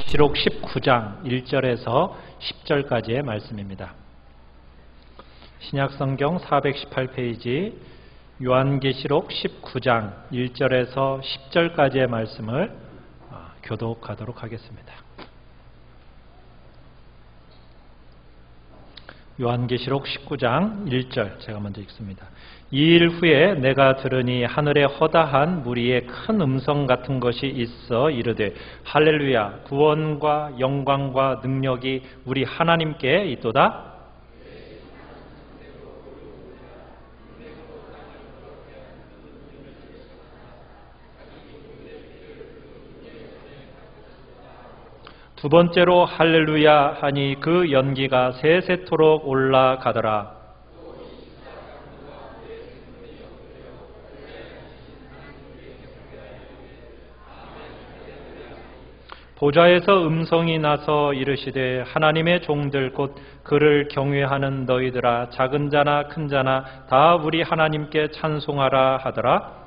요한계시록 19장 1절에서 10절까지의 말씀입니다. 신약성경 418페이지 요한계시록 19장 1절에서 10절까지의 말씀을 교독하도록 하겠습니다. 요한계시록 19장 1절 제가 먼저 읽습니다. 이 일 후에 내가 들으니 하늘에 허다한 무리의 큰 음성 같은 것이 있어 이르되 할렐루야 구원과 영광과 능력이 우리 하나님께 있도다. 두 번째로 할렐루야 하니 그 연기가 세세토록 올라가더라. 보좌에서 음성이 나서 이르시되 하나님의 종들 곧 그를 경외하는 너희들아 작은 자나 큰 자나 다 우리 하나님께 찬송하라 하더라.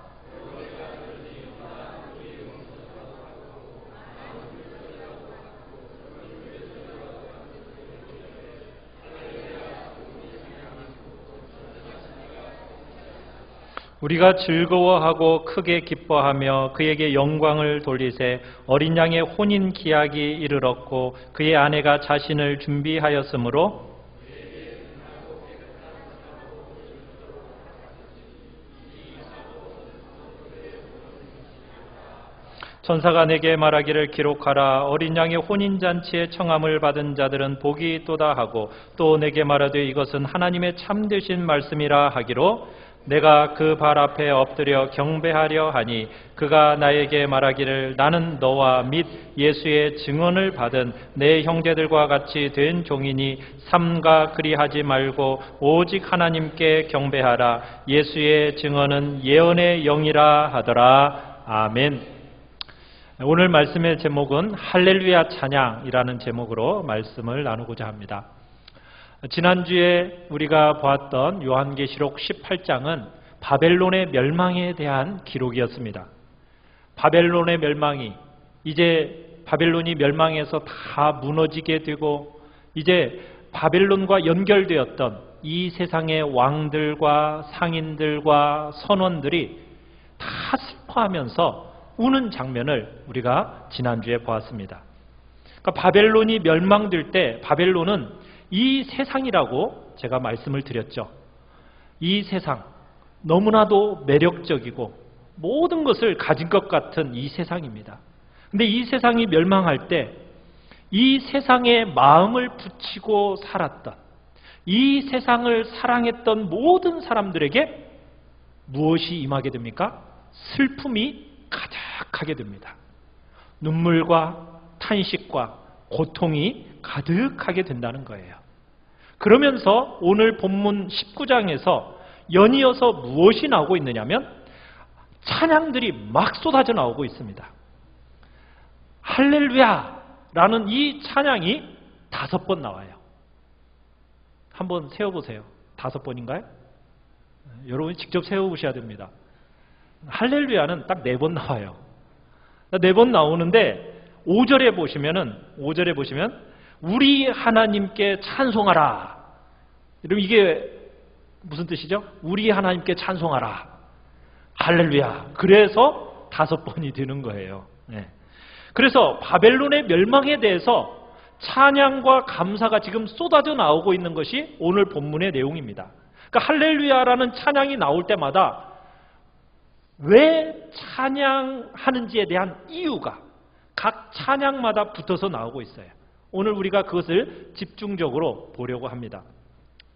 우리가 즐거워하고 크게 기뻐하며 그에게 영광을 돌리세 어린 양의 혼인 기약이 이르렀고 그의 아내가 자신을 준비하였으므로 천사가 내게 말하기를 기록하라 어린 양의 혼인잔치에 청함을 받은 자들은 복이 있도다 하고 또 내게 말하되 이것은 하나님의 참되신 말씀이라 하기로 내가 그 발 앞에 엎드려 경배하려 하니 그가 나에게 말하기를 나는 너와 및 예수의 증언을 받은 내 형제들과 같이 된 종이니 삼가 그리하지 말고 오직 하나님께 경배하라. 예수의 증언은 예언의 영이라 하더라. 아멘. 오늘 말씀의 제목은 할렐루야 찬양이라는 제목으로 말씀을 나누고자 합니다. 지난주에 우리가 보았던 요한계시록 18장은 바벨론의 멸망에 대한 기록이었습니다. 바벨론의 멸망이 이제 바벨론이 멸망해서 다 무너지게 되고 이제 바벨론과 연결되었던 이 세상의 왕들과 상인들과 선원들이 다 슬퍼하면서 우는 장면을 우리가 지난주에 보았습니다. 그러니까 바벨론이 멸망될 때 바벨론은 이 세상이라고 제가 말씀을 드렸죠. 이 세상 너무나도 매력적이고 모든 것을 가진 것 같은 이 세상입니다. 근데 이 세상이 멸망할 때 이 세상에 마음을 붙이고 살았던 이 세상을 사랑했던 모든 사람들에게 무엇이 임하게 됩니까? 슬픔이 가득하게 됩니다. 눈물과 탄식과 고통이 가득하게 된다는 거예요. 그러면서 오늘 본문 19장에서 연이어서 무엇이 나오고 있느냐면 찬양들이 막 쏟아져 나오고 있습니다. 할렐루야라는 이 찬양이 5번 나와요. 한번 세어보세요. 5번인가요? 여러분이 직접 세워보셔야 됩니다. 할렐루야는 딱 4번 나와요. 4번 나오는데 5절에 보시면 우리 하나님께 찬송하라. 여러분 이게 무슨 뜻이죠? 우리 하나님께 찬송하라. 할렐루야. 그래서 5번이 되는 거예요. 네. 그래서 바벨론의 멸망에 대해서 찬양과 감사가 지금 쏟아져 나오고 있는 것이 오늘 본문의 내용입니다. 그러니까 할렐루야라는 찬양이 나올 때마다 왜 찬양하는지에 대한 이유가 각 찬양마다 붙어서 나오고 있어요. 오늘 우리가 그것을 집중적으로 보려고 합니다.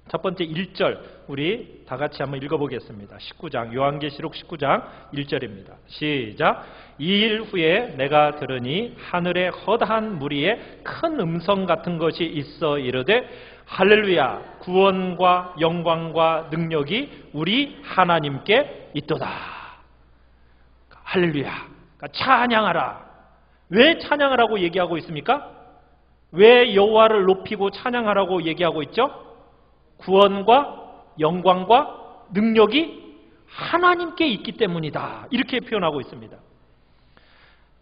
첫 번째 1절 우리 다 같이 한번 읽어보겠습니다. 19장 요한계시록 19장 1절입니다. 시작. 이 일 후에 내가 들으니 하늘에 허다한 무리의 큰 음성 같은 것이 있어 이르되 할렐루야 구원과 영광과 능력이 우리 하나님께 있도다. 할렐루야 그러니까 찬양하라. 왜 찬양하라고 얘기하고 있습니까? 왜 여호와를 높이고 찬양하라고 얘기하고 있죠? 구원과 영광과 능력이 하나님께 있기 때문이다. 이렇게 표현하고 있습니다.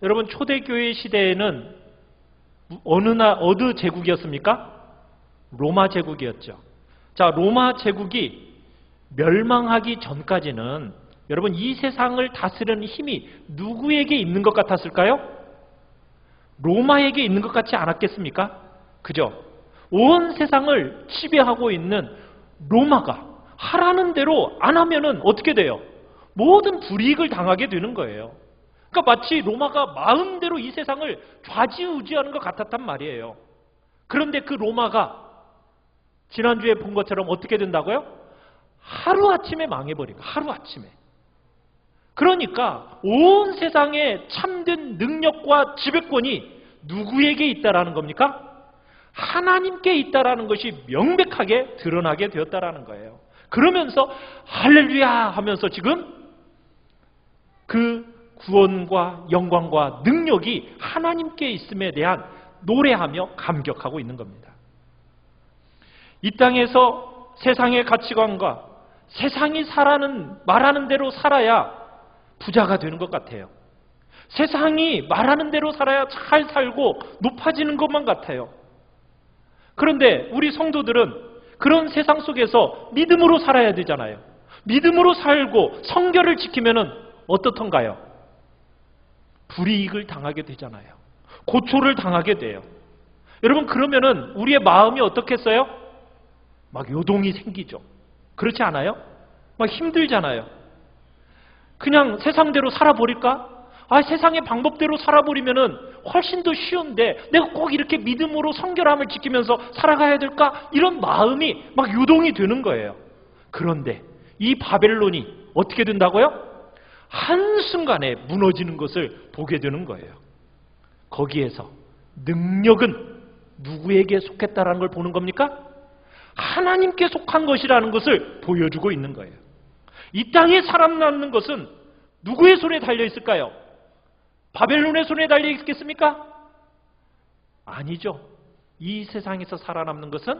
여러분 초대교회 시대에는 어느 제국이었습니까? 로마 제국이었죠. 자, 로마 제국이 멸망하기 전까지는 여러분 이 세상을 다스리는 힘이 누구에게 있는 것 같았을까요? 로마에게 있는 것 같지 않았겠습니까? 그죠? 온 세상을 지배하고 있는 로마가 하라는 대로 안 하면은 어떻게 돼요? 모든 불이익을 당하게 되는 거예요. 그러니까 마치 로마가 마음대로 이 세상을 좌지우지하는 것 같았단 말이에요. 그런데 그 로마가 지난주에 본 것처럼 어떻게 된다고요? 하루아침에 망해버리고 하루아침에. 그러니까 온 세상에 참된 능력과 지배권이 누구에게 있다라는 겁니까? 하나님께 있다라는 것이 명백하게 드러나게 되었다라는 거예요. 그러면서 할렐루야 하면서 지금 그 구원과 영광과 능력이 하나님께 있음에 대한 노래하며 감격하고 있는 겁니다. 이 땅에서 세상의 가치관과 세상이 말하는 대로 살아야 부자가 되는 것 같아요. 세상이 말하는 대로 살아야 잘 살고 높아지는 것만 같아요. 그런데 우리 성도들은 그런 세상 속에서 믿음으로 살아야 되잖아요. 믿음으로 살고 성결을 지키면은 어떻던가요? 불이익을 당하게 되잖아요. 고초를 당하게 돼요. 여러분 그러면은 우리의 마음이 어떻겠어요? 막 요동이 생기죠. 그렇지 않아요? 막 힘들잖아요. 그냥 세상대로 살아버릴까? 세상의 방법대로 살아버리면은 훨씬 더 쉬운데 내가 꼭 이렇게 믿음으로 성결함을 지키면서 살아가야 될까? 이런 마음이 막 유동이 되는 거예요. 그런데 이 바벨론이 어떻게 된다고요? 한순간에 무너지는 것을 보게 되는 거예요. 거기에서 능력은 누구에게 속했다라는 걸 보는 겁니까? 하나님께 속한 것이라는 것을 보여주고 있는 거예요. 이 땅에 살아남는 것은 누구의 손에 달려 있을까요? 바벨론의 손에 달려 있겠습니까? 아니죠. 이 세상에서 살아남는 것은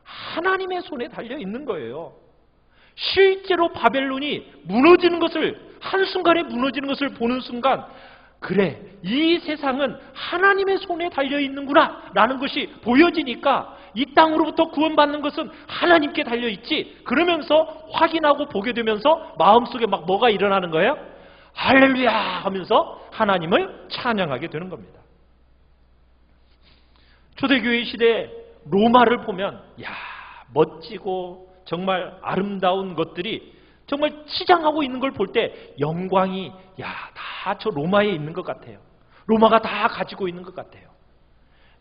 하나님의 손에 달려 있는 거예요. 실제로 바벨론이 무너지는 것을 한순간에 무너지는 것을 보는 순간 그래 이 세상은 하나님의 손에 달려 있는구나 라는 것이 보여지니까 이 땅으로부터 구원받는 것은 하나님께 달려 있지. 그러면서 확인하고 보게 되면서 마음속에 막 뭐가 일어나는 거예요? 할렐루야 하면서 하나님을 찬양하게 되는 겁니다. 초대교회 시대에 로마를 보면 멋지고 정말 아름다운 것들이 정말 치장하고 있는 걸 볼 때 영광이 다 저 로마에 있는 것 같아요. 로마가 다 가지고 있는 것 같아요.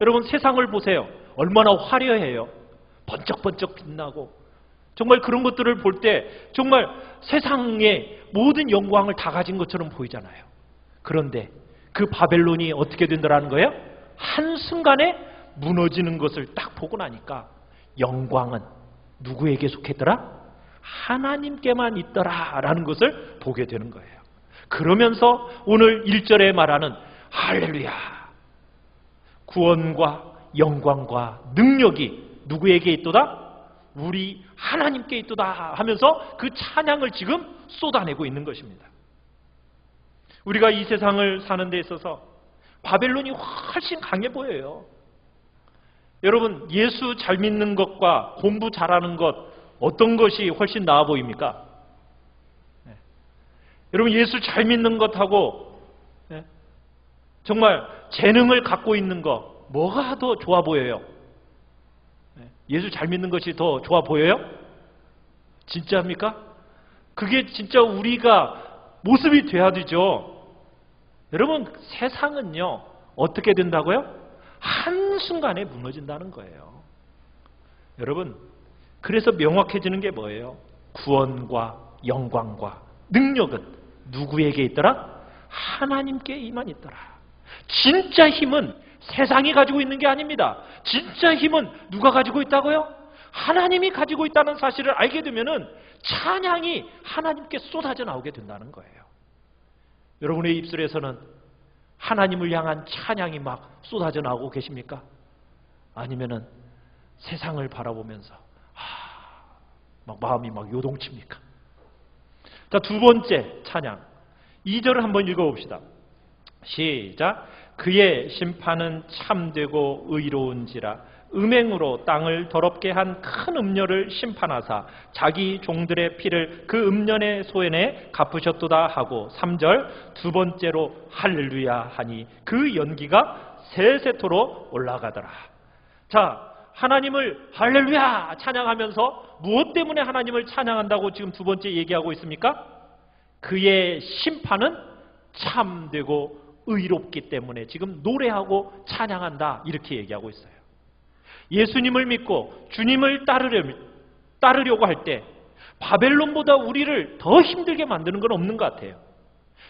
여러분 세상을 보세요. 얼마나 화려해요. 번쩍번쩍 빛나고 정말 그런 것들을 볼 때 정말 세상의 모든 영광을 다 가진 것처럼 보이잖아요. 그런데 그 바벨론이 어떻게 된다는 거예요? 한순간에 무너지는 것을 딱 보고 나니까 영광은 누구에게 속했더라? 하나님께만 있더라라는 것을 보게 되는 거예요. 그러면서 오늘 1절에 말하는 할렐루야 구원과 영광과 능력이 누구에게 있도다? 우리 하나님께 있도다 하면서 그 찬양을 지금 쏟아내고 있는 것입니다. 우리가 이 세상을 사는 데 있어서 바벨론이 훨씬 강해 보여요. 여러분 예수 잘 믿는 것과 공부 잘하는 것 어떤 것이 훨씬 나아 보입니까? 여러분 예수 잘 믿는 것하고 정말 재능을 갖고 있는 것 뭐가 더 좋아 보여요? 예수 잘 믿는 것이 더 좋아 보여요? 진짜입니까? 그게 진짜 우리가 모습이 돼야 되죠. 여러분 세상은요 어떻게 된다고요? 한순간에 무너진다는 거예요. 여러분 그래서 명확해지는 게 뭐예요? 구원과 영광과 능력은 누구에게 있더라? 하나님께만 있더라. 진짜 힘은 세상이 가지고 있는 게 아닙니다. 진짜 힘은 누가 가지고 있다고요? 하나님이 가지고 있다는 사실을 알게 되면은 찬양이 하나님께 쏟아져 나오게 된다는 거예요. 여러분의 입술에서는 하나님을 향한 찬양이 막 쏟아져 나오고 계십니까? 아니면은 세상을 바라보면서 막 마음이 막 요동칩니까? 자, 두 번째 찬양 2절을 한번 읽어봅시다. 시작. 그의 심판은 참되고 의로운지라. 음행으로 땅을 더럽게 한 큰 음녀를 심판하사 자기 종들의 피를 그 음녀의 소연에 갚으셨도다 하고 3절 두 번째로 할렐루야 하니 그 연기가 세세토록 올라가더라. 자, 하나님을 할렐루야 찬양하면서 무엇 때문에 하나님을 찬양한다고 지금 두 번째 얘기하고 있습니까? 그의 심판은 참되고 의롭기 때문에 지금 노래하고 찬양한다 이렇게 얘기하고 있어요. 예수님을 믿고 주님을 따르려고 할 때 바벨론보다 우리를 더 힘들게 만드는 건 없는 것 같아요.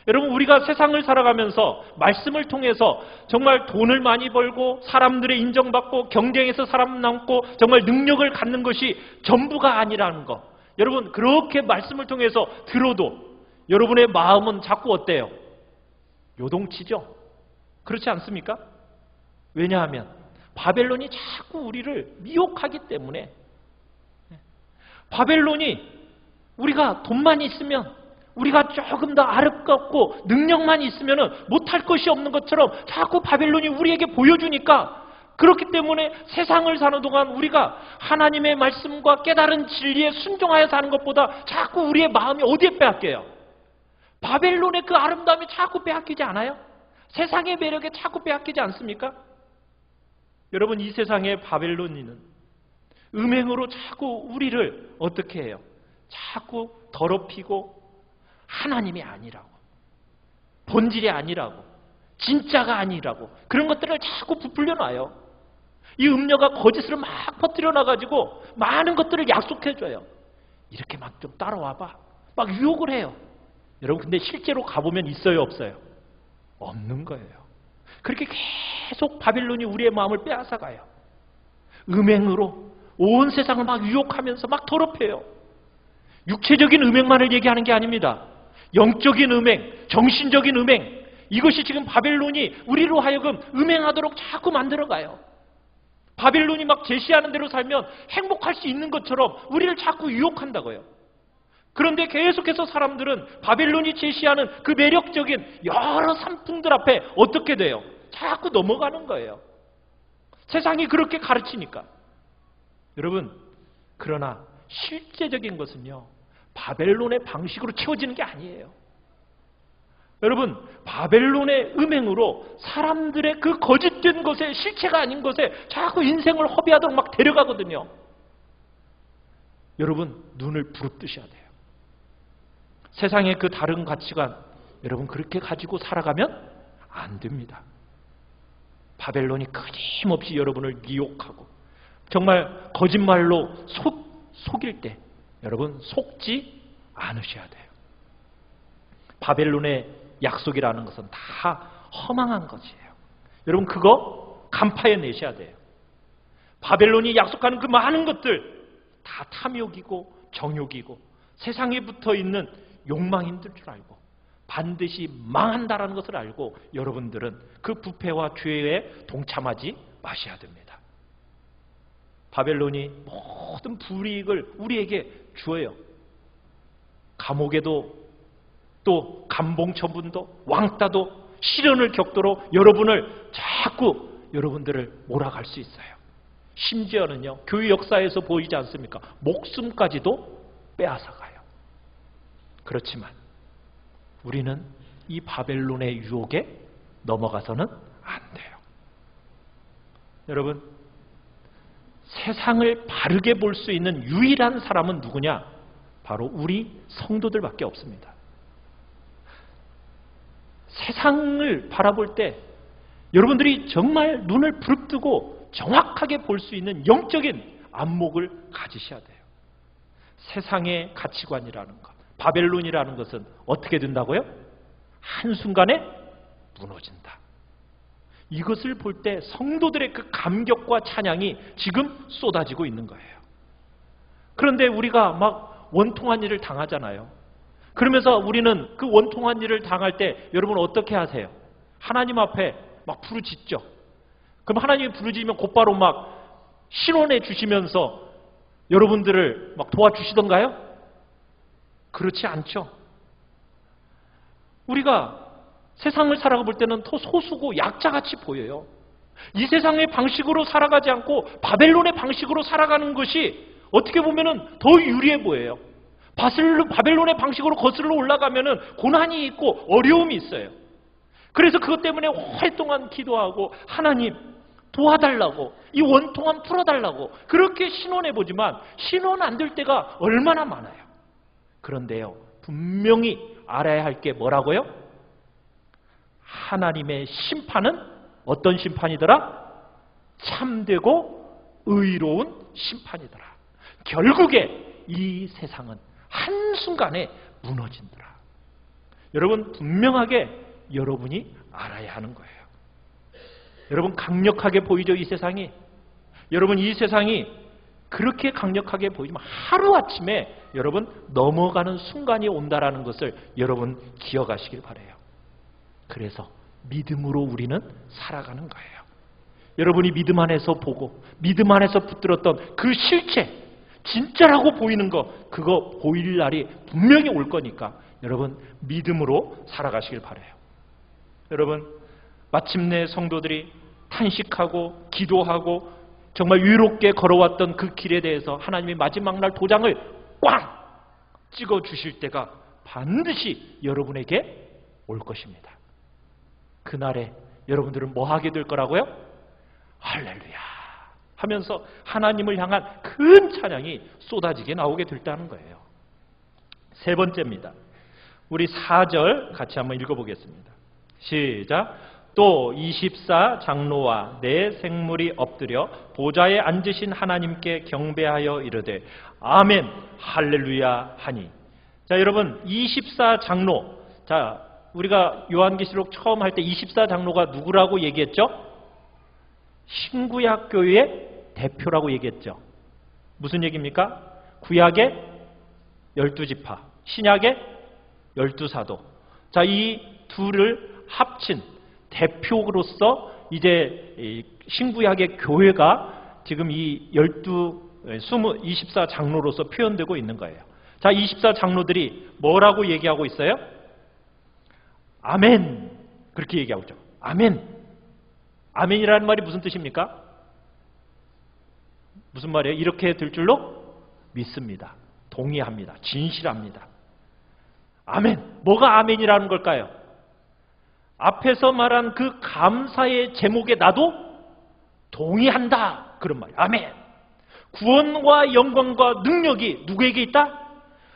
여러분, 우리가 세상을 살아가면서 말씀을 통해서 정말 돈을 많이 벌고 사람들의 인정받고 경쟁에서 살아남고 정말 능력을 갖는 것이 전부가 아니라는 거, 여러분 그렇게 말씀을 통해서 들어도 여러분의 마음은 자꾸 어때요? 요동치죠? 그렇지 않습니까? 왜냐하면 바벨론이 자꾸 우리를 미혹하기 때문에. 바벨론이 우리가 돈만 있으면, 우리가 조금 더 아름답고 능력만 있으면 못할 것이 없는 것처럼 자꾸 바벨론이 우리에게 보여주니까, 그렇기 때문에 세상을 사는 동안 우리가 하나님의 말씀과 깨달은 진리에 순종하여 사는 것보다 자꾸 우리의 마음이 어디에 빼앗겨요? 바벨론의 그 아름다움이 자꾸 빼앗기지 않아요? 세상의 매력에 자꾸 빼앗기지 않습니까? 여러분, 이 세상의 바벨론인은 음행으로 자꾸 우리를 어떻게 해요? 자꾸 더럽히고 하나님이 아니라고, 본질이 아니라고, 진짜가 아니라고 그런 것들을 자꾸 부풀려 놔요. 이 음녀가 거짓을 막 퍼뜨려 놔가지고 많은 것들을 약속해줘요. 이렇게 막 좀 따라와봐, 막 유혹을 해요. 여러분, 근데 실제로 가보면 있어요, 없어요? 없는 거예요. 그렇게 계속 바빌론이 우리의 마음을 빼앗아가요. 음행으로 온 세상을 막 유혹하면서 막 더럽혀요. 육체적인 음행만을 얘기하는 게 아닙니다. 영적인 음행, 정신적인 음행, 이것이 지금 바벨론이 우리로 하여금 음행하도록 자꾸 만들어가요. 바벨론이 막 제시하는 대로 살면 행복할 수 있는 것처럼 우리를 자꾸 유혹한다고요. 그런데 계속해서 사람들은 바벨론이 제시하는 그 매력적인 여러 상품들 앞에 어떻게 돼요? 자꾸 넘어가는 거예요. 세상이 그렇게 가르치니까. 여러분, 그러나 실제적인 것은요, 바벨론의 방식으로 채워지는 게 아니에요. 여러분, 바벨론의 음행으로 사람들의 그 거짓된 것에, 실체가 아닌 것에 자꾸 인생을 허비하도록 막 데려가거든요. 여러분, 눈을 부릅뜨셔야 돼요. 세상의 그 다른 가치관, 여러분 그렇게 가지고 살아가면 안 됩니다. 바벨론이 끊임없이 여러분을 미혹하고 정말 거짓말로 속일 때 여러분 속지 않으셔야 돼요. 바벨론의 약속이라는 것은 다 허망한 것이에요. 여러분, 그거 간파해 내셔야 돼요. 바벨론이 약속하는 그 많은 것들 다 탐욕이고 정욕이고 세상에 붙어있는 욕망인 줄 알고 반드시 망한다라는 것을 알고 여러분들은 그 부패와 죄에 동참하지 마셔야 됩니다. 바벨론이 모든 불이익을 우리에게 주어요. 감옥에도 또 감봉처분도 왕따도 시련을 겪도록 여러분을 자꾸 여러분들을 몰아갈 수 있어요. 심지어는요, 교회 역사에서 보이지 않습니까? 목숨까지도 빼앗아가요. 그렇지만 우리는 이 바벨론의 유혹에 넘어가서는 안 돼요. 여러분, 세상을 바르게 볼 수 있는 유일한 사람은 누구냐? 바로 우리 성도들밖에 없습니다. 세상을 바라볼 때 여러분들이 정말 눈을 부릅뜨고 정확하게 볼 수 있는 영적인 안목을 가지셔야 돼요. 세상의 가치관이라는 것, 바벨론이라는 것은 어떻게 된다고요? 한순간에 무너진다. 이것을 볼 때 성도들의 그 감격과 찬양이 지금 쏟아지고 있는 거예요. 그런데 우리가 막 원통한 일을 당하잖아요. 그러면서 우리는 그 원통한 일을 당할 때 여러분 어떻게 하세요? 하나님 앞에 막 부르짖죠. 그럼 하나님이 부르짖으면 곧바로 막 신원해 주시면서 여러분들을 막 도와주시던가요? 그렇지 않죠. 우리가 세상을 살아가 볼 때는 더 소수고 약자같이 보여요. 이 세상의 방식으로 살아가지 않고 바벨론의 방식으로 살아가는 것이 어떻게 보면은 더 유리해 보여요. 바벨론의 방식으로 거슬러 올라가면은 고난이 있고 어려움이 있어요. 그래서 그것 때문에 오랫동안 기도하고 하나님 도와달라고, 이 원통함 풀어달라고 그렇게 신원해보지만 신원 안 될 때가 얼마나 많아요. 그런데요, 분명히 알아야 할 게 뭐라고요? 하나님의 심판은 어떤 심판이더라? 참되고 의로운 심판이더라. 결국에 이 세상은 한순간에 무너진더라. 여러분, 분명하게 여러분이 알아야 하는 거예요. 여러분, 강력하게 보이죠, 이 세상이? 여러분, 이 세상이 그렇게 강력하게 보이지만 하루아침에 여러분 넘어가는 순간이 온다라는 것을 여러분 기억하시길 바라요. 그래서 믿음으로 우리는 살아가는 거예요. 여러분이 믿음 안에서 보고 믿음 안에서 붙들었던 그 실체, 진짜라고 보이는 거, 그거 보일 날이 분명히 올 거니까 여러분 믿음으로 살아가시길 바라요. 여러분, 마침내 성도들이 탄식하고 기도하고 정말 위롭게 걸어왔던 그 길에 대해서 하나님이 마지막 날 도장을 꽝 찍어 주실 때가 반드시 여러분에게 올 것입니다. 그날에 여러분들은 뭐 하게 될 거라고요? 할렐루야 하면서 하나님을 향한 큰 찬양이 쏟아지게 나오게 됐다는 거예요. 세 번째입니다. 우리 4절 같이 한번 읽어보겠습니다. 시작. 또 24 장로와 내 생물이 엎드려 보좌에 앉으신 하나님께 경배하여 이르되 아멘 할렐루야 하니. 자, 여러분, 24 장로, 자, 우리가 요한계시록 처음 할 때 24 장로가 누구라고 얘기했죠? 신구약 교회의 대표라고 얘기했죠. 무슨 얘기입니까? 구약의 12지파, 신약의 12사도. 자, 이 둘을 합친 대표로서 이제 신구약의 교회가 지금 이 24 장로로서 표현되고 있는 거예요. 자, 24 장로들이 뭐라고 얘기하고 있어요? 아멘. 그렇게 얘기하고 있죠. 아멘. 아멘이라는 말이 무슨 뜻입니까? 무슨 말이에요? 이렇게 될 줄로 믿습니다. 동의합니다. 진실합니다. 아멘. 뭐가 아멘이라는 걸까요? 앞에서 말한 그 감사의 제목에 나도 동의한다. 그런 말이에요. 아멘. 구원과 영광과 능력이 누구에게 있다?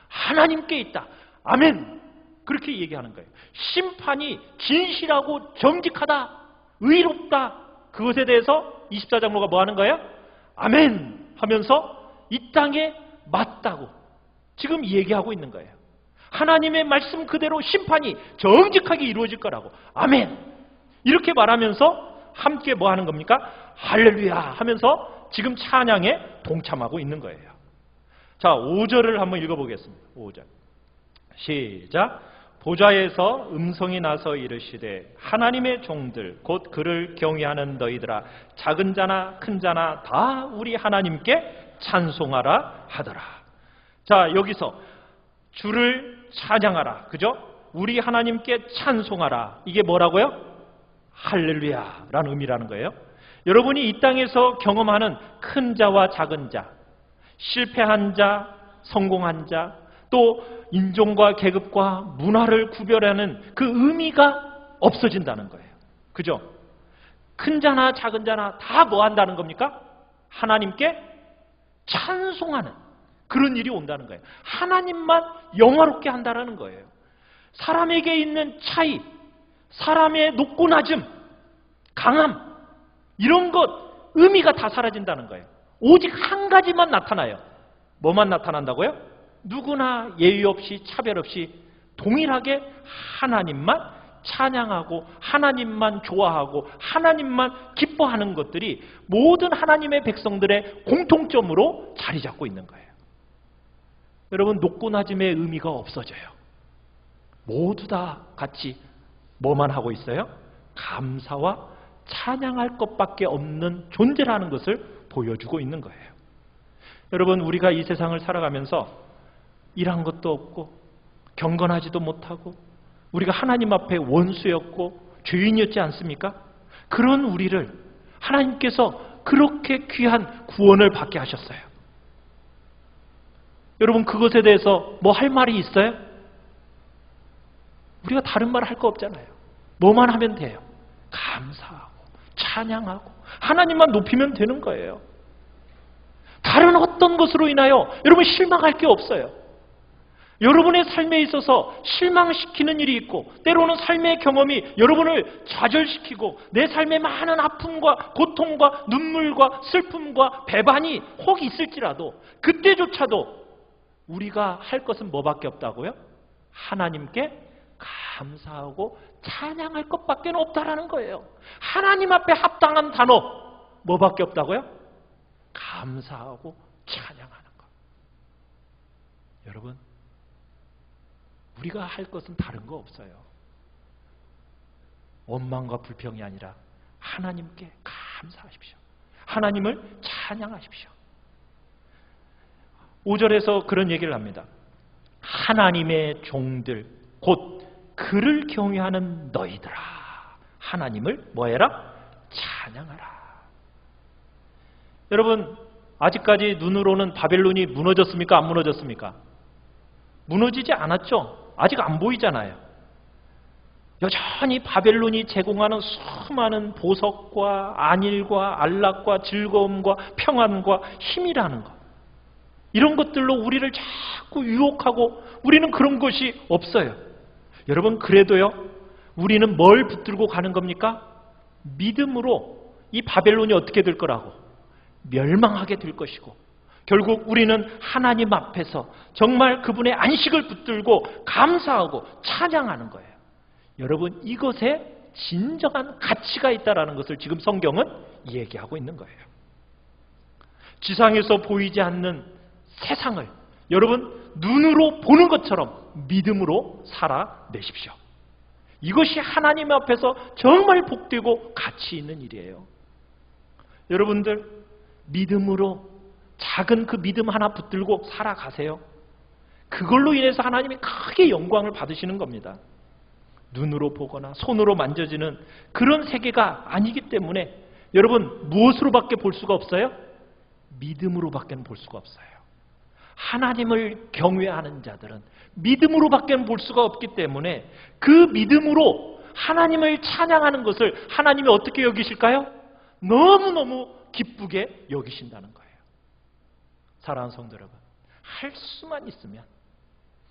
하나님께 있다. 아멘. 그렇게 얘기하는 거예요. 심판이 진실하고 정직하다, 의롭다. 그것에 대해서 24장로가 뭐 하는 거예요? 아멘 하면서 이 땅에 맞다고 지금 얘기하고 있는 거예요. 하나님의 말씀 그대로 심판이 정직하게 이루어질 거라고. 아멘. 이렇게 말하면서 함께 뭐 하는 겁니까? 할렐루야 하면서 지금 찬양에 동참하고 있는 거예요. 자, 5절을 한번 읽어보겠습니다. 5절. 시작. 보좌에서 음성이 나서 이르시되 하나님의 종들 곧 그를 경외하는 너희들아 작은 자나 큰 자나 다 우리 하나님께 찬송하라 하더라. 자, 여기서 주를 찬양하라. 그죠? 우리 하나님께 찬송하라. 이게 뭐라고요? 할렐루야라는 의미라는 거예요. 여러분이 이 땅에서 경험하는 큰 자와 작은 자, 실패한 자, 성공한 자, 또 인종과 계급과 문화를 구별하는 그 의미가 없어진다는 거예요. 그죠? 큰 자나 작은 자나 다 뭐 한다는 겁니까? 하나님께 찬송하는 그런 일이 온다는 거예요. 하나님만 영화롭게 한다는 거예요. 사람에게 있는 차이, 사람의 높고 낮음, 강함, 이런 것 의미가 다 사라진다는 거예요. 오직 한 가지만 나타나요. 뭐만 나타난다고요? 누구나 예의 없이 차별 없이 동일하게 하나님만 찬양하고 하나님만 좋아하고 하나님만 기뻐하는 것들이 모든 하나님의 백성들의 공통점으로 자리 잡고 있는 거예요. 여러분, 높고 낮음의 의미가 없어져요. 모두 다 같이 뭐만 하고 있어요? 감사와 찬양할 것밖에 없는 존재라는 것을 보여주고 있는 거예요. 여러분, 우리가 이 세상을 살아가면서 일한 것도 없고 경건하지도 못하고 우리가 하나님 앞에 원수였고 죄인이었지 않습니까? 그런 우리를 하나님께서 그렇게 귀한 구원을 받게 하셨어요. 여러분, 그것에 대해서 뭐 할 말이 있어요? 우리가 다른 말 할 거 없잖아요. 뭐만 하면 돼요? 감사하고 찬양하고 하나님만 높이면 되는 거예요. 다른 어떤 것으로 인하여 여러분 실망할 게 없어요. 여러분의 삶에 있어서 실망시키는 일이 있고 때로는 삶의 경험이 여러분을 좌절시키고 내 삶에 많은 아픔과 고통과 눈물과 슬픔과 배반이 혹 있을지라도 그때조차도 우리가 할 것은 뭐밖에 없다고요? 하나님께 감사하고 찬양할 것밖에 없다라는 거예요. 하나님 앞에 합당한 단어 뭐밖에 없다고요? 감사하고 찬양하는 것. 여러분, 우리가 할 것은 다른 거 없어요. 원망과 불평이 아니라 하나님께 감사하십시오. 하나님을 찬양하십시오. 5절에서 그런 얘기를 합니다. 하나님의 종들 곧 그를 경외하는 너희들아, 하나님을 뭐해라? 찬양하라. 여러분, 아직까지 눈으로는 바벨론이 무너졌습니까? 안 무너졌습니까? 무너지지 않았죠? 아직 안 보이잖아요. 여전히 바벨론이 제공하는 수많은 보석과 안일과 안락과 즐거움과 평안과 힘이라는 것, 이런 것들로 우리를 자꾸 유혹하고 우리는 그런 것이 없어요. 여러분, 그래도요, 우리는 뭘 붙들고 가는 겁니까? 믿음으로 이 바벨론이 어떻게 될 거라고? 멸망하게 될 것이고 결국 우리는 하나님 앞에서 정말 그분의 안식을 붙들고 감사하고 찬양하는 거예요. 여러분, 이것에 진정한 가치가 있다는 것을 지금 성경은 얘기하고 있는 거예요. 지상에서 보이지 않는 세상을 여러분 눈으로 보는 것처럼 믿음으로 살아내십시오. 이것이 하나님 앞에서 정말 복되고 가치 있는 일이에요. 여러분들, 믿음으로 작은 그 믿음 하나 붙들고 살아가세요. 그걸로 인해서 하나님이 크게 영광을 받으시는 겁니다. 눈으로 보거나 손으로 만져지는 그런 세계가 아니기 때문에 여러분, 무엇으로밖에 볼 수가 없어요? 믿음으로밖에 볼 수가 없어요. 하나님을 경외하는 자들은 믿음으로밖에 볼 수가 없기 때문에 그 믿음으로 하나님을 찬양하는 것을 하나님이 어떻게 여기실까요? 너무너무 기쁘게 여기신다는 거예요. 사랑하는 성도 여러분, 할 수만 있으면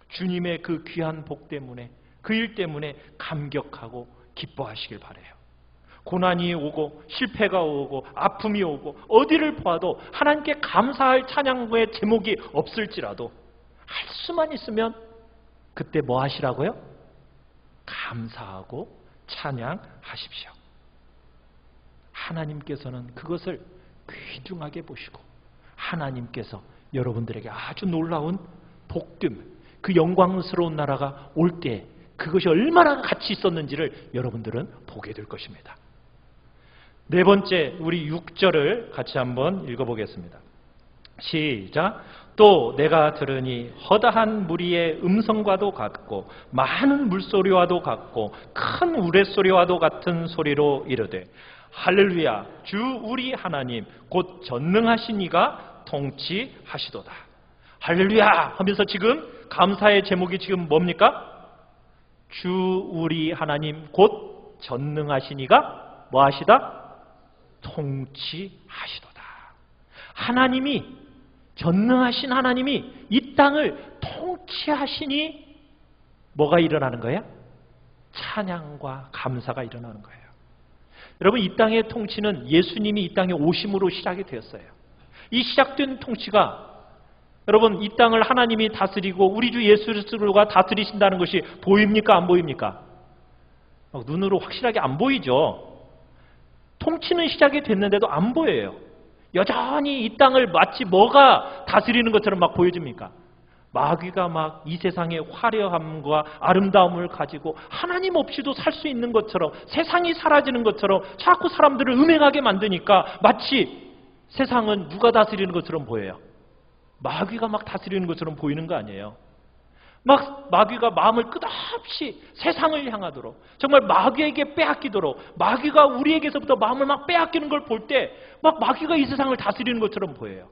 주님의 그 귀한 복 때문에, 그 일 때문에 감격하고 기뻐하시길 바라요. 고난이 오고 실패가 오고 아픔이 오고 어디를 보아도 하나님께 감사할 찬양의 제목이 없을지라도 할 수만 있으면 그때 뭐 하시라고요? 감사하고 찬양하십시오. 하나님께서는 그것을 귀중하게 보시고 하나님께서 여러분들에게 아주 놀라운 복됨, 그 영광스러운 나라가 올 때 그것이 얼마나 가치 있었는지를 여러분들은 보게 될 것입니다. 네 번째, 우리 6절을 같이 한번 읽어보겠습니다. 시작. 또 내가 들으니 허다한 무리의 음성과도 같고 많은 물소리와도 같고 큰 우레소리와도 같은 소리로 이르되 할렐루야, 주 우리 하나님 곧 전능하신 이가 통치하시도다. 할렐루야 하면서 지금 감사의 제목이 지금 뭡니까? 주 우리 하나님 곧 전능하신 이가 뭐 하시다? 통치하시도다. 하나님이, 전능하신 하나님이 이 땅을 통치하시니 뭐가 일어나는 거야? 찬양과 감사가 일어나는 거예요. 여러분, 이 땅의 통치는 예수님이 이 땅에 오심으로 시작이 되었어요. 이 시작된 통치가 여러분, 이 땅을 하나님이 다스리고 우리 주 예수 그리스도가 다스리신다는 것이 보입니까? 안 보입니까? 눈으로 확실하게 안 보이죠. 통치는 시작이 됐는데도 안 보여요. 여전히 이 땅을 마치 뭐가 다스리는 것처럼 막 보여집니까? 마귀가 막 이 세상의 화려함과 아름다움을 가지고 하나님 없이도 살 수 있는 것처럼, 세상이 사라지는 것처럼 자꾸 사람들을 음행하게 만드니까 마치 세상은 누가 다스리는 것처럼 보여요. 마귀가 막 다스리는 것처럼 보이는 거 아니에요. 막 마귀가 마음을 끝없이 세상을 향하도록, 정말 마귀에게 빼앗기도록, 마귀가 우리에게서부터 마음을 막 빼앗기는 걸 볼 때 막 마귀가 이 세상을 다스리는 것처럼 보여요.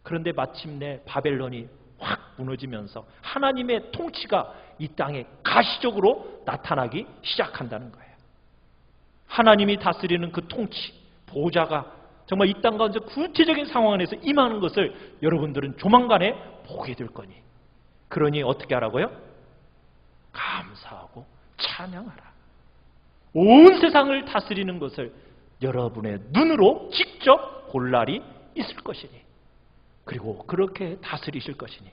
그런데 마침내 바벨론이 확 무너지면서 하나님의 통치가 이 땅에 가시적으로 나타나기 시작한다는 거예요. 하나님이 다스리는 그 통치, 보좌가 정말 이 땅 가운데 구체적인 상황 안에서 임하는 것을 여러분들은 조만간에 보게 될 거니, 그러니 어떻게 하라고요? 감사하고 찬양하라. 온 세상을 다스리는 것을 여러분의 눈으로 직접 볼 날이 있을 것이니, 그리고 그렇게 다스리실 것이니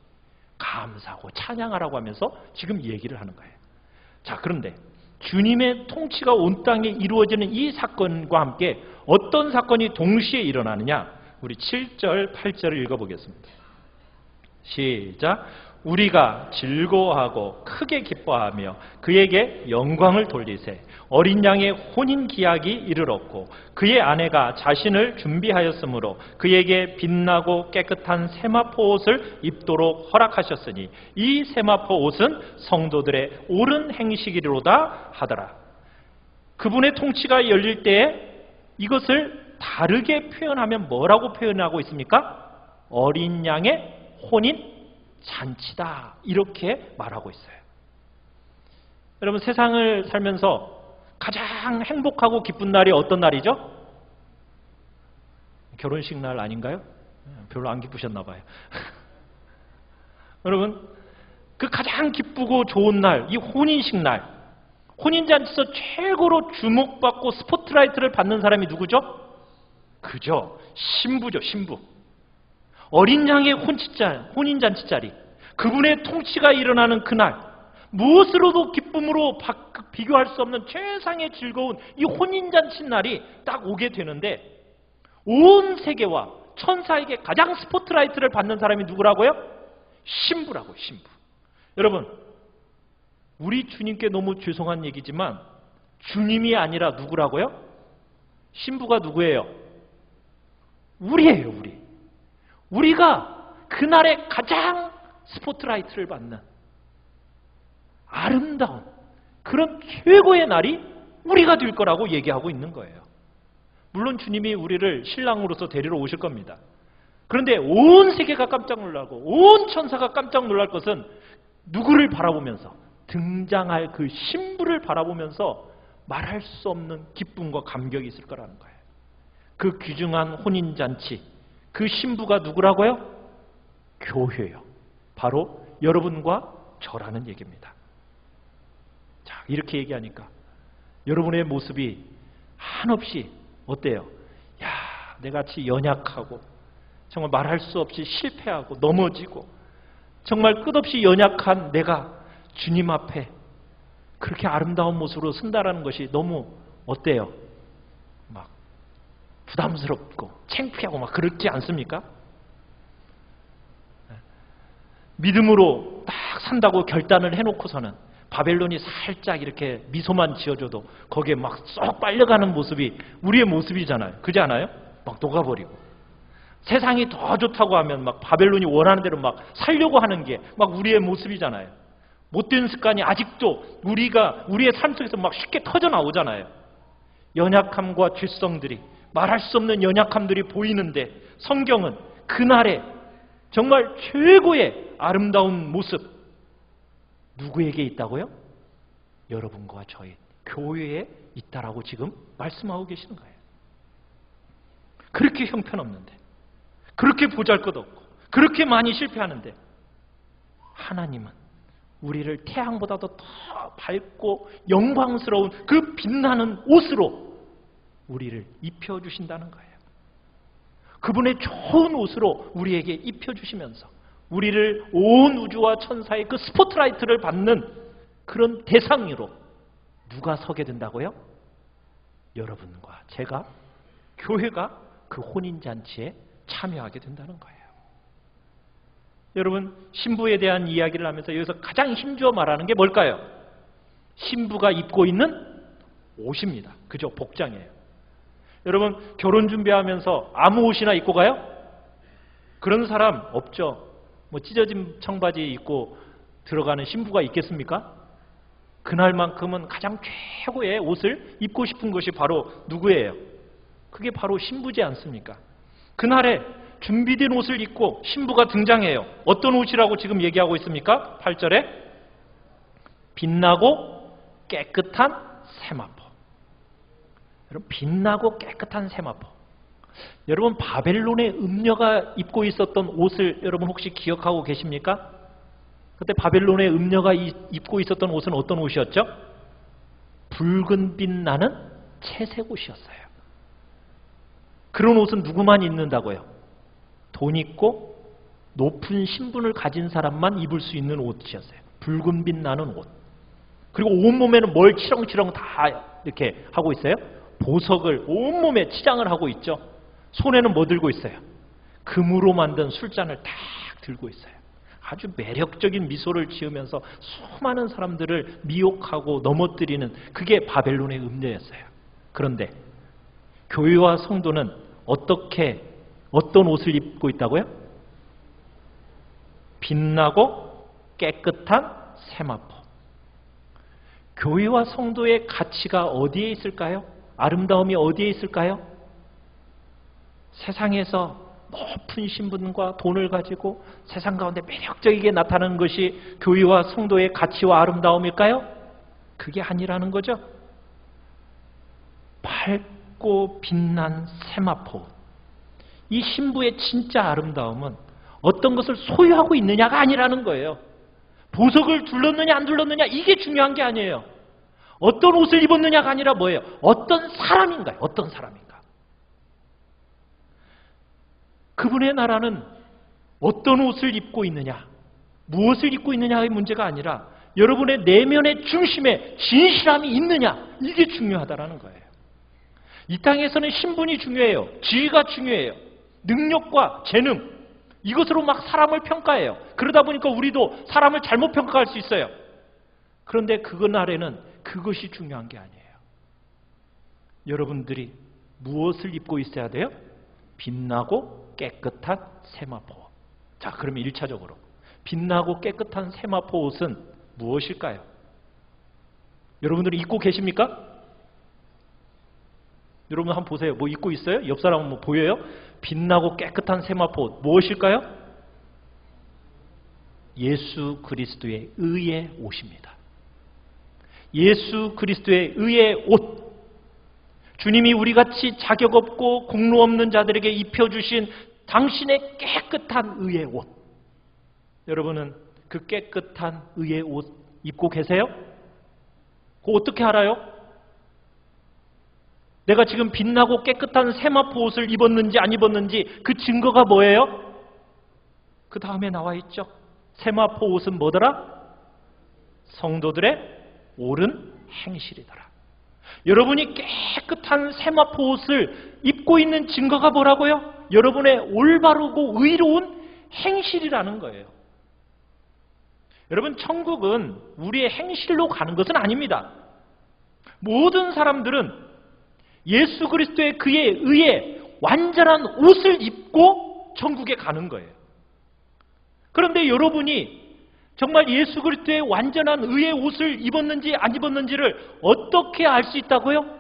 감사하고 찬양하라고 하면서 지금 얘기를 하는 거예요. 자, 그런데 주님의 통치가 온 땅에 이루어지는 이 사건과 함께 어떤 사건이 동시에 일어나느냐? 우리 7절, 8절을 읽어보겠습니다. 시작. 우리가 즐거워하고 크게 기뻐하며 그에게 영광을 돌리세. 어린 양의 혼인 기약이 이르렀고 그의 아내가 자신을 준비하였으므로 그에게 빛나고 깨끗한 세마포 옷을 입도록 허락하셨으니 이 세마포 옷은 성도들의 옳은 행식이로다 하더라. 그분의 통치가 열릴 때에 이것을 다르게 표현하면 뭐라고 표현하고 있습니까? 어린 양의 혼인 잔치다, 이렇게 말하고 있어요. 여러분, 세상을 살면서 가장 행복하고 기쁜 날이 어떤 날이죠? 결혼식 날 아닌가요? 별로 안 기쁘셨나 봐요. 여러분, 그 가장 기쁘고 좋은 날, 이 혼인식 날, 혼인잔치에서 최고로 주목받고 스포트라이트를 받는 사람이 누구죠? 그죠, 신부죠, 신부. 어린 양의 혼인잔치 자리, 그분의 통치가 일어나는 그날, 무엇으로도 기쁨으로 비교할 수 없는 최상의 즐거운 이 혼인잔치 날이 딱 오게 되는데, 온 세계와 천사에게 가장 스포트라이트를 받는 사람이 누구라고요? 신부라고요, 신부. 여러분, 우리 주님께 너무 죄송한 얘기지만 주님이 아니라 누구라고요? 신부가 누구예요? 우리예요, 우리. 우리가 그날에 가장 스포트라이트를 받는 아름다운 그런 최고의 날이 우리가 될 거라고 얘기하고 있는 거예요. 물론 주님이 우리를 신랑으로서 데리러 오실 겁니다. 그런데 온 세계가 깜짝 놀라고 온 천사가 깜짝 놀랄 것은 누구를 바라보면서, 등장할 그 신부를 바라보면서 말할 수 없는 기쁨과 감격이 있을 거라는 거예요. 그 귀중한 혼인잔치, 그 신부가 누구라고요? 교회요. 바로 여러분과 저라는 얘기입니다. 자, 이렇게 얘기하니까 여러분의 모습이 한없이 어때요? 야, 내같이 연약하고 정말 말할 수 없이 실패하고 넘어지고 정말 끝없이 연약한 내가 주님 앞에 그렇게 아름다운 모습으로 쓴다라는 것이 너무 어때요? 막 부담스럽고 창피하고 막 그렇지 않습니까? 믿음으로 딱 산다고 결단을 해놓고서는 바벨론이 살짝 이렇게 미소만 지어줘도 거기에 막 쏙 빨려가는 모습이 우리의 모습이잖아요. 그렇지 않아요? 막 녹아버리고. 세상이 더 좋다고 하면 막 바벨론이 원하는 대로 막 살려고 하는 게 막 우리의 모습이잖아요. 못된 습관이 아직도 우리의 삶 속에서 막 쉽게 터져 나오잖아요. 연약함과 죄성들이, 말할 수 없는 연약함들이 보이는데 성경은 그날에 정말 최고의 아름다운 모습, 누구에게 있다고요? 여러분과 저희 교회에 있다라고 지금 말씀하고 계시는 거예요. 그렇게 형편없는데, 그렇게 보잘것없고, 그렇게 많이 실패하는데 하나님은 우리를 태양보다도 더 밝고 영광스러운 그 빛나는 옷으로 우리를 입혀주신다는 거예요. 그분의 좋은 옷으로 우리에게 입혀주시면서 우리를 온 우주와 천사의 그 스포트라이트를 받는 그런 대상으로 누가 서게 된다고요? 여러분과 제가, 교회가 그 혼인잔치에 참여하게 된다는 거예요. 여러분, 신부에 대한 이야기를 하면서 여기서 가장 힘주어 말하는 게 뭘까요? 신부가 입고 있는 옷입니다. 그죠? 복장이에요. 여러분, 결혼 준비하면서 아무 옷이나 입고 가요? 그런 사람 없죠. 뭐 찢어진 청바지 입고 들어가는 신부가 있겠습니까? 그날만큼은 가장 최고의 옷을 입고 싶은 것이 바로 누구예요? 그게 바로 신부지 않습니까? 그날에 준비된 옷을 입고 신부가 등장해요. 어떤 옷이라고 지금 얘기하고 있습니까? 8절에 빛나고 깨끗한 세마포. 여러분, 빛나고 깨끗한 세마포. 여러분, 바벨론의 음녀가 입고 있었던 옷을 여러분 혹시 기억하고 계십니까? 그때 바벨론의 음녀가 입고 있었던 옷은 어떤 옷이었죠? 붉은빛 나는 채색 옷이었어요. 그런 옷은 누구만 입는다고요? 돈 있고 높은 신분을 가진 사람만 입을 수 있는 옷이었어요. 붉은빛 나는 옷. 그리고 온몸에는 뭘 치렁치렁 다 이렇게 하고 있어요? 보석을 온몸에 치장을 하고 있죠. 손에는 뭐 들고 있어요? 금으로 만든 술잔을 딱 들고 있어요. 아주 매력적인 미소를 지으면서 수많은 사람들을 미혹하고 넘어뜨리는 그게 바벨론의 음녀였어요. 그런데 교회와 성도는 어떤 옷을 입고 있다고요? 빛나고 깨끗한 세마포. 교회와 성도의 가치가 어디에 있을까요? 아름다움이 어디에 있을까요? 세상에서 높은 신분과 돈을 가지고 세상 가운데 매력적이게 나타나는 것이 교회와 성도의 가치와 아름다움일까요? 그게 아니라는 거죠. 밝고 빛난 세마포. 이 신부의 진짜 아름다움은 어떤 것을 소유하고 있느냐가 아니라는 거예요. 보석을 둘렀느냐 안 둘렀느냐 이게 중요한 게 아니에요. 어떤 옷을 입었느냐가 아니라 뭐예요? 어떤 사람인가요? 어떤 사람인가? 그분의 나라는 어떤 옷을 입고 있느냐, 무엇을 입고 있느냐의 문제가 아니라 여러분의 내면의 중심에 진실함이 있느냐, 이게 중요하다는 거예요. 이 땅에서는 신분이 중요해요. 지위가 중요해요. 능력과 재능, 이것으로 막 사람을 평가해요. 그러다 보니까 우리도 사람을 잘못 평가할 수 있어요. 그런데 그날에는 그것이 중요한 게 아니에요. 여러분들이 무엇을 입고 있어야 돼요? 빛나고 깨끗한 세마포. 자, 그러면 1차적으로 빛나고 깨끗한 세마포 옷은 무엇일까요? 여러분들이 입고 계십니까? 여러분 한번 보세요. 뭐 입고 있어요? 옆 사람은 뭐 보여요? 빛나고 깨끗한 세마포 옷 무엇일까요? 예수 그리스도의 의의 옷입니다. 예수 그리스도의 의의 옷. 주님이 우리같이 자격 없고 공로 없는 자들에게 입혀주신 당신의 깨끗한 의의 옷. 여러분은 그 깨끗한 의의 옷 입고 계세요? 그거 어떻게 알아요? 내가 지금 빛나고 깨끗한 세마포 옷을 입었는지 안 입었는지 그 증거가 뭐예요? 그 다음에 나와 있죠. 세마포 옷은 뭐더라? 성도들의 옳은 행실이더라. 여러분이 깨끗한 세마포 옷을 입고 있는 증거가 뭐라고요? 여러분의 올바르고 의로운 행실이라는 거예요. 여러분, 천국은 우리의 행실로 가는 것은 아닙니다. 모든 사람들은 예수 그리스도의 그의 의에 완전한 옷을 입고 천국에 가는 거예요. 그런데 여러분이 정말 예수 그리스도의 완전한 의의 옷을 입었는지 안 입었는지를 어떻게 알 수 있다고요?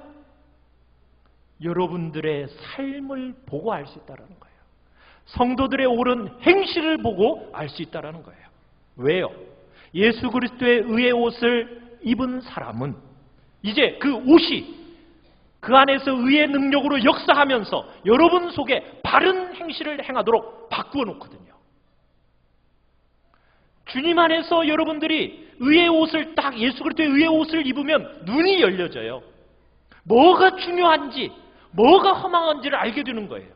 여러분들의 삶을 보고 알 수 있다는 거예요. 성도들의 옳은 행실을 보고 알 수 있다는 거예요. 왜요? 예수 그리스도의 의의 옷을 입은 사람은 이제 그 옷이 그 안에서 의의 능력으로 역사하면서 여러분 속에 바른 행실을 행하도록 바꾸어 놓거든요. 주님 안에서 여러분들이 의의 옷을 딱 예수 그리스도의 의의 옷을 입으면 눈이 열려져요. 뭐가 중요한지, 뭐가 허망한지를 알게 되는 거예요.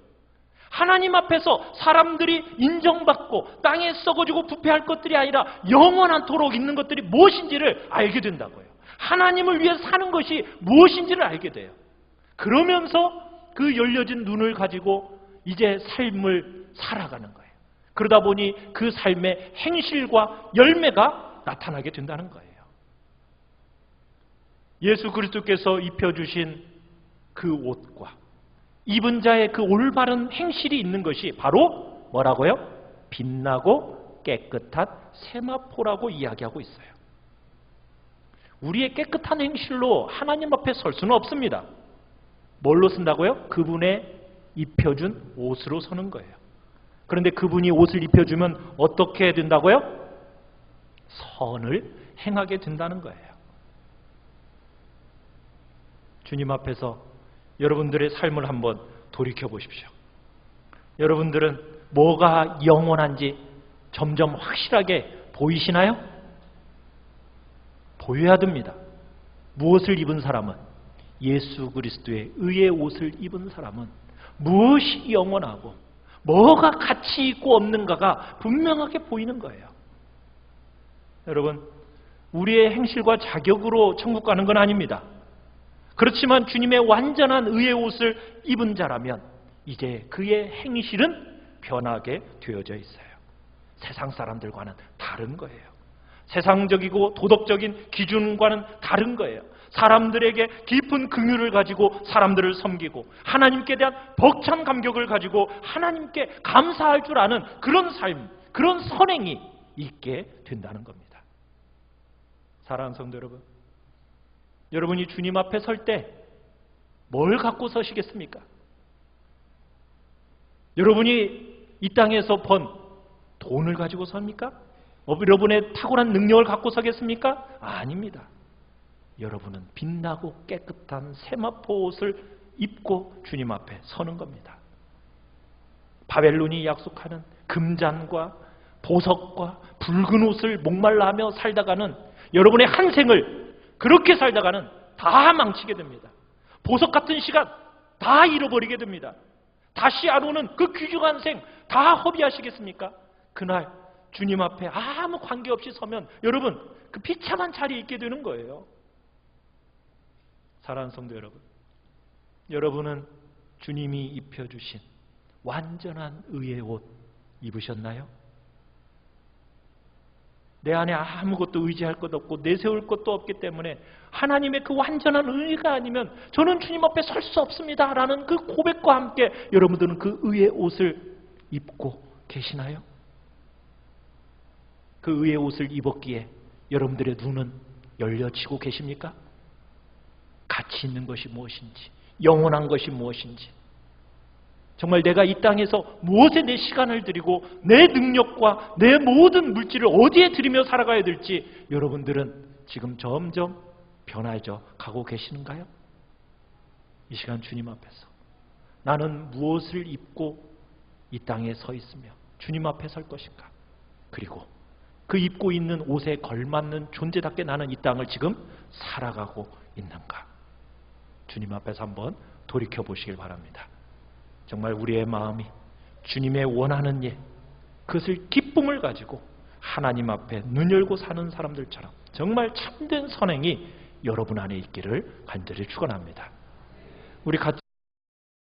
하나님 앞에서 사람들이 인정받고 땅에 썩어지고 부패할 것들이 아니라 영원한토록 있는 것들이 무엇인지를 알게 된다고요. 하나님을 위해 사는 것이 무엇인지를 알게 돼요. 그러면서 그 열려진 눈을 가지고 이제 삶을 살아가는 거예요. 그러다 보니 그 삶의 행실과 열매가 나타나게 된다는 거예요. 예수 그리스도께서 입혀주신 그 옷과 입은 자의 그 올바른 행실이 있는 것이 바로 뭐라고요? 빛나고 깨끗한 세마포라고 이야기하고 있어요. 우리의 깨끗한 행실로 하나님 앞에 설 수는 없습니다. 뭘로 쓴다고요? 그분의 입혀준 옷으로 서는 거예요. 그런데 그분이 옷을 입혀주면 어떻게 된다고요? 선을 행하게 된다는 거예요. 주님 앞에서 여러분들의 삶을 한번 돌이켜 보십시오. 여러분들은 뭐가 영원한지 점점 확실하게 보이시나요? 보여야 됩니다. 무엇을 입은 사람은, 예수 그리스도의 의의 옷을 입은 사람은 무엇이 영원하고 뭐가 가치 있고 없는가가 분명하게 보이는 거예요. 여러분, 우리의 행실과 자격으로 천국 가는 건 아닙니다. 그렇지만 주님의 완전한 의의 옷을 입은 자라면 이제 그의 행실은 변하게 되어져 있어요. 세상 사람들과는 다른 거예요. 세상적이고 도덕적인 기준과는 다른 거예요. 사람들에게 깊은 긍휼을 가지고 사람들을 섬기고 하나님께 대한 벅찬 감격을 가지고 하나님께 감사할 줄 아는 그런 삶, 그런 선행이 있게 된다는 겁니다. 사랑하는 성도 여러분, 여러분이 주님 앞에 설 때 뭘 갖고 서시겠습니까? 여러분이 이 땅에서 번 돈을 가지고 섭니까? 여러분의 탁월한 능력을 갖고 서겠습니까? 아닙니다. 여러분은 빛나고 깨끗한 세마포 옷을 입고 주님 앞에 서는 겁니다. 바벨론이 약속하는 금잔과 보석과 붉은 옷을 목말라하며 살다가는 여러분의 한 생을 그렇게 살다가는 다 망치게 됩니다. 보석 같은 시간 다 잃어버리게 됩니다. 다시 안 오는 그 귀중한 생 다 허비하시겠습니까? 그날 주님 앞에 아무 관계없이 서면 여러분 그 비참한 자리에 있게 되는 거예요. 사랑하는 성도 여러분, 여러분은 주님이 입혀주신 완전한 의의 옷 입으셨나요? 내 안에 아무것도 의지할 것 없고 내세울 것도 없기 때문에 하나님의 그 완전한 의가 아니면 저는 주님 앞에 설 수 없습니다 라는 그 고백과 함께 여러분들은 그 의의 옷을 입고 계시나요? 그 의의 옷을 입었기에 여러분들의 눈은 열려지고 계십니까? 가치 있는 것이 무엇인지, 영원한 것이 무엇인지, 정말 내가 이 땅에서 무엇에 내 시간을 들이고 내 능력과 내 모든 물질을 어디에 들이며 살아가야 될지 여러분들은 지금 점점 변화져 가고 계시는가요? 이 시간 주님 앞에서 나는 무엇을 입고 이 땅에 서 있으며 주님 앞에 설 것인가? 그리고 그 입고 있는 옷에 걸맞는 존재답게 나는 이 땅을 지금 살아가고 있는가? 주님 앞에서 한번 돌이켜 보시길 바랍니다. 정말 우리의 마음이 주님의 원하는 일, 그것을 기쁨을 가지고 하나님 앞에 눈 열고 사는 사람들처럼 정말 참된 선행이 여러분 안에 있기를 간절히 축원합니다. 우리 같이